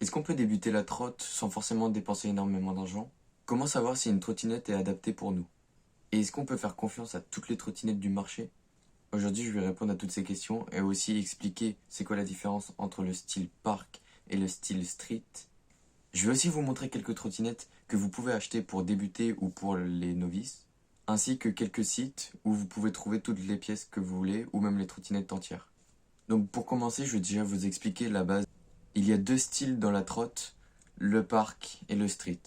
Est-ce qu'on peut débuter la trotte sans forcément dépenser énormément d'argent? Comment savoir si une trottinette est adaptée pour nous? Et est-ce qu'on peut faire confiance à toutes les trottinettes du marché? Aujourd'hui, je vais répondre à toutes ces questions et aussi expliquer c'est quoi la différence entre le style park et le style street. Je vais aussi vous montrer quelques trottinettes que vous pouvez acheter pour débuter ou pour les novices, ainsi que quelques sites où vous pouvez trouver toutes les pièces que vous voulez ou même les trottinettes entières. Donc pour commencer, je vais déjà vous expliquer la base. Il y a deux styles dans la trotte, le park et le street.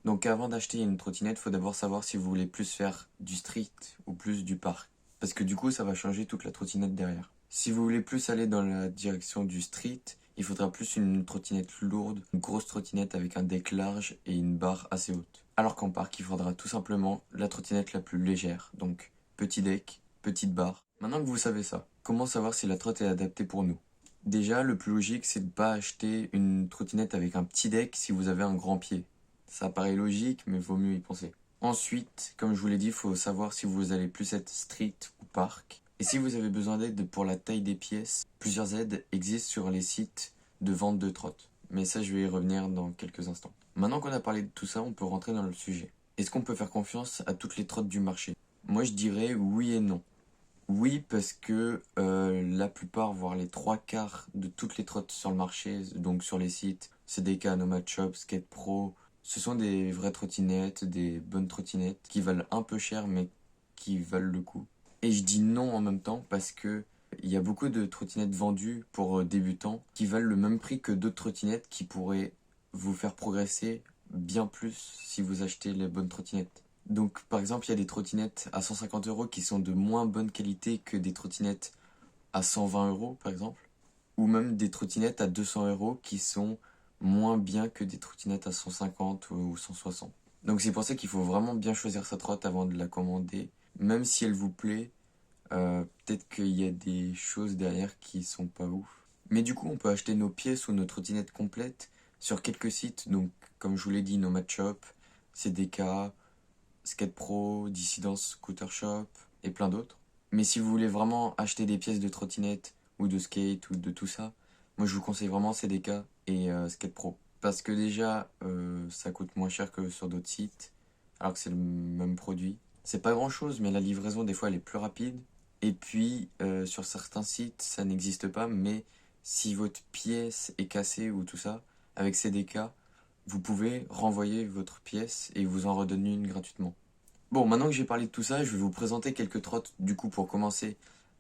Donc avant d'acheter une trottinette, il faut d'abord savoir si vous voulez plus faire du street ou plus du park. Parce que du coup, ça va changer toute la trottinette derrière. Si vous voulez plus aller dans la direction du street, il faudra plus une trottinette lourde, une grosse trottinette avec un deck large et une barre assez haute. Alors qu'en park, il faudra tout simplement la trottinette la plus légère. Donc petit deck, petite barre. Maintenant que vous savez ça, comment savoir si la trotte est adaptée pour nous? Déjà, le plus logique, c'est de ne pas acheter une trottinette avec un petit deck si vous avez un grand pied. Ça paraît logique, mais vaut mieux y penser. Ensuite, comme je vous l'ai dit, il faut savoir si vous allez plus être street ou park. Et si vous avez besoin d'aide pour la taille des pièces, plusieurs aides existent sur les sites de vente de trottes. Mais ça, je vais y revenir dans quelques instants. Maintenant qu'on a parlé de tout ça, on peut rentrer dans le sujet. Est-ce qu'on peut faire confiance à toutes les trottes du marché? Moi, je dirais oui et non. Oui, parce que la plupart, voire les trois quarts de toutes les trottes sur le marché, donc sur les sites CDK, Nomad Shop, Skate Pro, ce sont des vraies trottinettes, des bonnes trottinettes qui valent un peu cher mais qui valent le coup. Et je dis non en même temps parce que il y a beaucoup de trottinettes vendues pour débutants qui valent le même prix que d'autres trottinettes qui pourraient vous faire progresser bien plus si vous achetez les bonnes trottinettes. Donc par exemple, il y a des trottinettes à 150 € qui sont de moins bonne qualité que des trottinettes à 120 € par exemple, ou même des trottinettes à 200 € qui sont moins bien que des trottinettes à 150 ou 160. Donc c'est pour ça qu'il faut vraiment bien choisir sa trotte avant de la commander. Même si elle vous plaît, peut-être qu'il y a des choses derrière qui sont pas ouf. Mais du coup, on peut acheter nos pièces ou nos trottinettes complètes sur quelques sites. Donc, comme je vous l'ai dit, Nomad Shop, CDK, Skate Pro, Dissidence Scooter Shop et plein d'autres. Mais si vous voulez vraiment acheter des pièces de trottinette ou de skate ou de tout ça, moi je vous conseille vraiment CDK et Skate Pro. Parce que déjà, ça coûte moins cher que sur d'autres sites, alors que c'est le même produit. C'est pas grand chose, mais la livraison des fois elle est plus rapide. Et puis sur certains sites ça n'existe pas, mais si votre pièce est cassée ou tout ça, avec CDK, vous pouvez renvoyer votre pièce et vous en redonner une gratuitement. Bon, maintenant que j'ai parlé de tout ça, je vais vous présenter quelques trottes du coup pour commencer.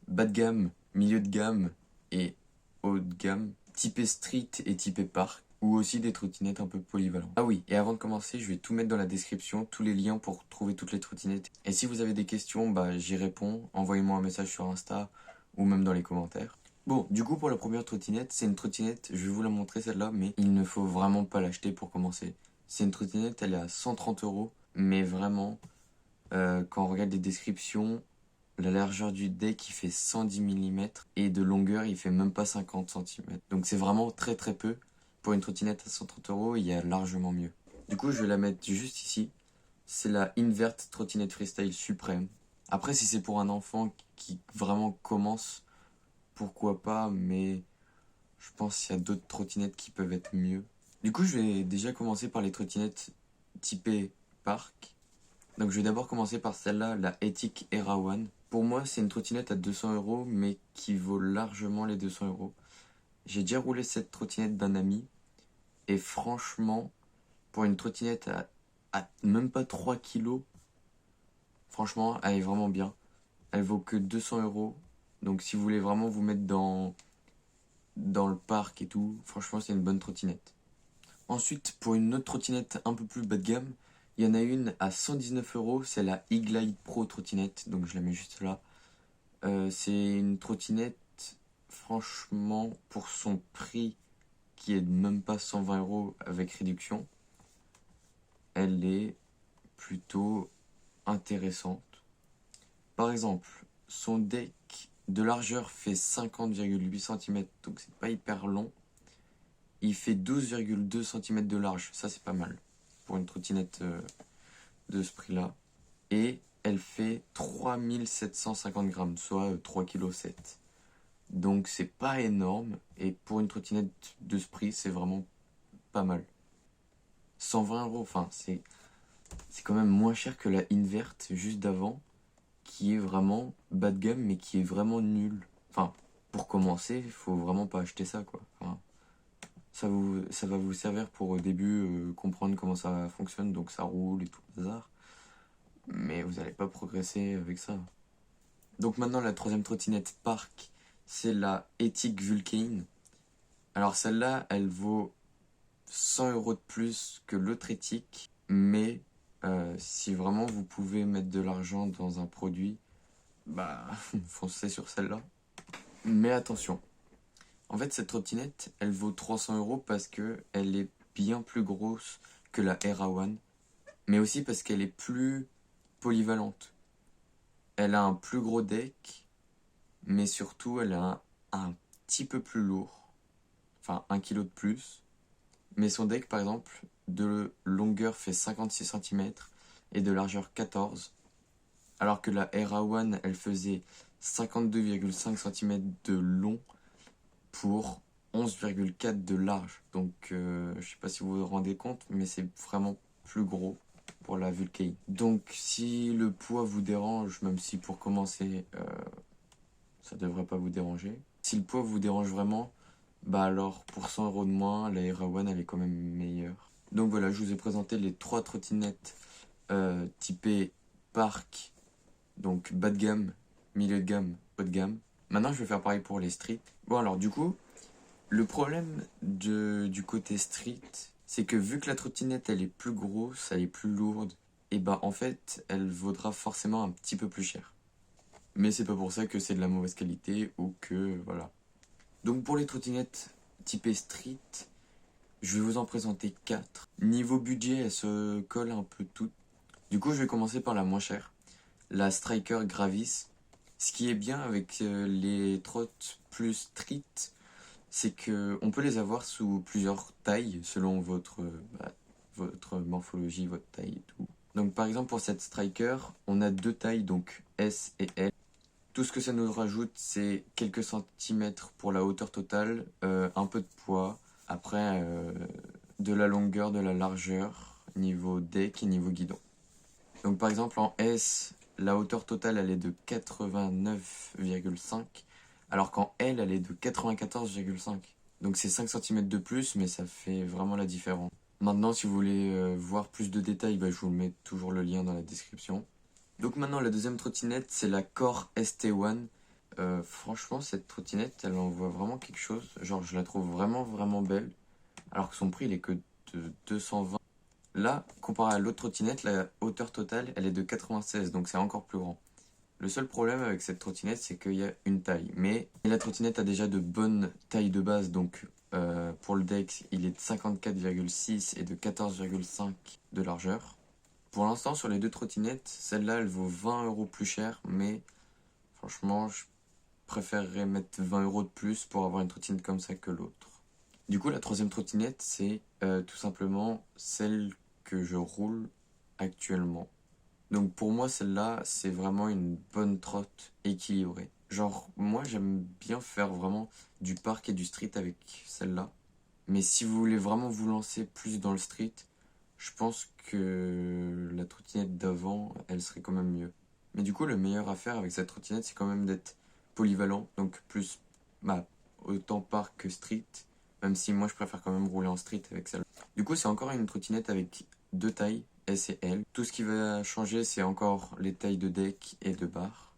Bas de gamme, milieu de gamme et haut de gamme, typé street et typé park, ou aussi des trottinettes un peu polyvalentes. Ah oui, et avant de commencer, je vais tout mettre dans la description, tous les liens pour trouver toutes les trottinettes. Et si vous avez des questions, bah j'y réponds, envoyez-moi un message sur Insta ou même dans les commentaires. Bon, du coup pour la première trottinette, c'est une trottinette, je vais vous la montrer celle-là, mais il ne faut vraiment pas l'acheter pour commencer. C'est une trottinette, elle est à 130 €, mais vraiment, quand on regarde les descriptions, la largeur du deck il fait 110 mm et de longueur il fait même pas 50 cm. Donc c'est vraiment très très peu. Pour une trottinette à 130 €, il y a largement mieux. Du coup je vais la mettre juste ici. C'est la Invert Trottinette Freestyle Suprême. Après si c'est pour un enfant qui vraiment commence, pourquoi pas, mais Je pense qu'il y a d'autres trottinettes qui peuvent être mieux. Du coup, je vais déjà commencer par les trottinettes typées parc. Donc je vais d'abord commencer par celle-là, la Ethic Era One. Pour moi, c'est une trottinette à 200 €, mais qui vaut largement les 200 €. J'ai déjà roulé cette trottinette d'un ami, et franchement, pour une trottinette à même pas 3 kilos, franchement, elle est vraiment bien. Elle vaut que 200 €. Donc si vous voulez vraiment vous mettre dans le parc et tout, franchement, c'est une bonne trottinette. Ensuite, pour une autre trottinette un peu plus bas de gamme, il y en a une à 119 €, c'est la E-Glide Pro trottinette, donc je la mets juste là. C'est une trottinette, franchement, pour son prix, qui est même pas 120 € avec réduction, elle est plutôt intéressante. Par exemple, son deck de largeur fait 50,8 cm, donc c'est pas hyper long. Il fait 12,2 cm de large, ça c'est pas mal pour une trottinette de ce prix-là. Et elle fait 3750 grammes, soit 3,7 kg. Donc c'est pas énorme, et pour une trottinette de ce prix, c'est vraiment pas mal. 120 €, enfin c'est quand même moins cher que la Invert juste d'avant, qui est vraiment bas de gamme, mais qui est vraiment nulle. Enfin, pour commencer, il faut vraiment pas acheter ça, quoi. Enfin, ça va vous servir pour au début comprendre comment ça fonctionne, donc ça roule et tout le hasard. Mais vous n'allez pas progresser avec ça. Donc maintenant, la troisième trottinette parc, c'est la Ethic Vulcane. Alors celle-là, elle vaut 100 € de plus que l'autre Ethic, mais si vraiment vous pouvez mettre de l'argent dans un produit, bah foncez sur celle-là. Mais attention, en fait cette trottinette, elle vaut 300 € parce que elle est bien plus grosse que la Era One, mais aussi parce qu'elle est plus polyvalente. Elle a un plus gros deck, mais surtout elle a un petit peu plus lourd, enfin 1 kg de plus. Mais son deck, par exemple, de longueur fait 56 cm et de largeur 14, alors que la Era One, elle faisait 52,5 cm de long pour 11,4 de large. Donc je sais pas si vous vous rendez compte, mais c'est vraiment plus gros pour la Vulcane. Donc si le poids vous dérange, même si pour commencer ça devrait pas vous déranger, si le poids vous dérange vraiment, bah alors pour 100 € de moins, la Era One elle est quand même meilleure. Donc voilà, je vous ai présenté les trois trottinettes typées parc, donc bas de gamme, milieu de gamme, haut de gamme. Maintenant je vais faire pareil pour les street. Bon alors du coup, le problème du côté street, c'est que vu que la trottinette elle est plus grosse, elle est plus lourde, et bah en fait elle vaudra forcément un petit peu plus cher. Mais c'est pas pour ça que c'est de la mauvaise qualité ou que voilà. Donc pour les trottinettes typées street, je vais vous en présenter 4. Niveau budget, elles se collent un peu toutes. Du coup, je vais commencer par la moins chère, la Striker Gravis. Ce qui est bien avec les trottes plus street, c'est que on peut les avoir sous plusieurs tailles selon votre morphologie, votre taille et tout. Donc par exemple pour cette Striker, on a deux tailles, donc S et L. Tout ce que ça nous rajoute, c'est quelques centimètres pour la hauteur totale, un peu de poids, après de la longueur, de la largeur, niveau deck et niveau guidon. Donc par exemple en S, la hauteur totale elle est de 89,5, alors qu'en L elle est de 94,5. Donc c'est 5 cm de plus, mais ça fait vraiment la différence. Maintenant si vous voulez voir plus de détails, bah, je vous mets toujours le lien dans la description. Donc maintenant la deuxième trottinette c'est la Core ST1. Franchement cette trottinette elle envoie vraiment quelque chose. Genre je la trouve vraiment vraiment belle. Alors que son prix il est que de 220. Là, comparé à l'autre trottinette, la hauteur totale elle est de 96, donc c'est encore plus grand. Le seul problème avec cette trottinette c'est qu'il y a une taille. Mais la trottinette a déjà de bonnes tailles de base, donc pour le deck il est de 54,6 et de 14,5 de largeur. Pour l'instant, sur les deux trottinettes, celle-là, elle vaut 20 € plus cher, mais franchement, je préférerais mettre 20 € de plus pour avoir une trottinette comme ça que l'autre. Du coup, la troisième trottinette, c'est tout simplement celle que je roule actuellement. Donc pour moi, celle-là, c'est vraiment une bonne trotte équilibrée. Genre, moi j'aime bien faire vraiment du parc et du street avec celle-là. Mais si vous voulez vraiment vous lancer plus dans le street, je pense que la trottinette d'avant, elle serait quand même mieux. Mais du coup, le meilleur à faire avec cette trottinette, c'est quand même d'être polyvalent. Donc plus, bah, autant parc que street. Même si moi, je préfère quand même rouler en street avec celle. Du coup, c'est encore une trottinette avec deux tailles, S et L. Tout ce qui va changer, c'est encore les tailles de deck et de barre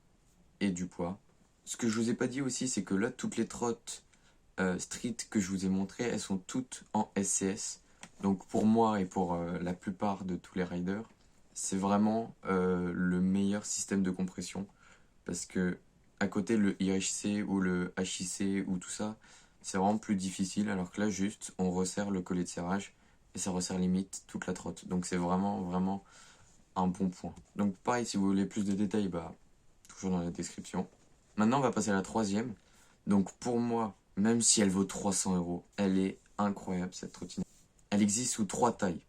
et du poids. Ce que je vous ai pas dit aussi, c'est que là, toutes les trottes street que je vous ai montrées, elles sont toutes en SCS. Donc pour moi et pour la plupart de tous les riders, c'est vraiment le meilleur système de compression. Parce que à côté, le IHC ou le HIC ou tout ça, c'est vraiment plus difficile. Alors que là, juste, on resserre le collet de serrage et ça resserre limite toute la trotte. Donc c'est vraiment, vraiment un bon point. Donc pareil, si vous voulez plus de détails, bah, toujours dans la description. Maintenant, on va passer à la troisième. Donc pour moi, même si elle vaut 300 €, elle est incroyable cette trottinette. Elle existe sous trois tailles.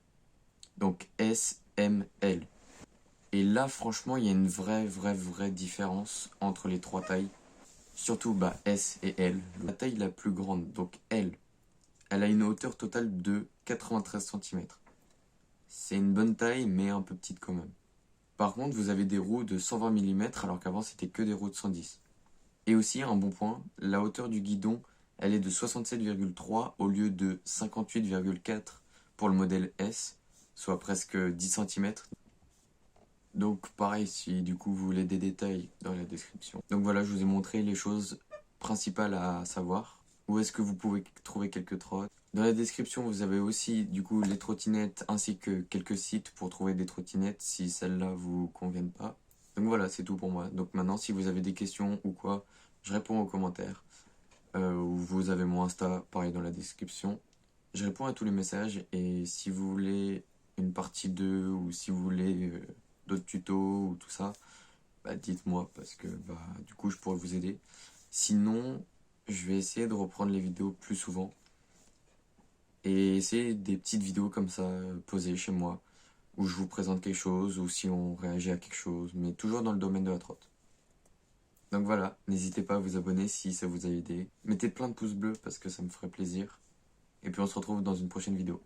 Donc S, M, L. Et là, franchement, il y a une vraie différence entre les trois tailles. Surtout bah, S et L. La taille la plus grande, donc L, elle a une hauteur totale de 93 cm. C'est une bonne taille, mais un peu petite quand même. Par contre, vous avez des roues de 120 mm, alors qu'avant c'était que des roues de 110. Et aussi, un bon point, la hauteur du guidon, elle est de 67,3 au lieu de 58,4 pour le modèle S, soit presque 10 cm. Donc pareil, si du coup vous voulez des détails dans la description. Donc voilà, je vous ai montré les choses principales à savoir. Où est-ce que vous pouvez trouver quelques trottes. Dans la description, vous avez aussi du coup les trottinettes ainsi que quelques sites pour trouver des trottinettes si celles-là vous conviennent pas. Donc voilà, c'est tout pour moi. Donc maintenant, si vous avez des questions ou quoi, je réponds aux commentaires. Ou vous avez mon Insta, pareil dans la description. Je réponds à tous les messages et si vous voulez une partie 2 ou si vous voulez d'autres tutos ou tout ça, bah dites-moi parce que bah du coup je pourrais vous aider. Sinon, je vais essayer de reprendre les vidéos plus souvent et essayer des petites vidéos comme ça posées chez moi où je vous présente quelque chose ou si on réagit à quelque chose, mais toujours dans le domaine de la trotte. Donc voilà, n'hésitez pas à vous abonner si ça vous a aidé. Mettez plein de pouces bleus parce que ça me ferait plaisir. Et puis on se retrouve dans une prochaine vidéo.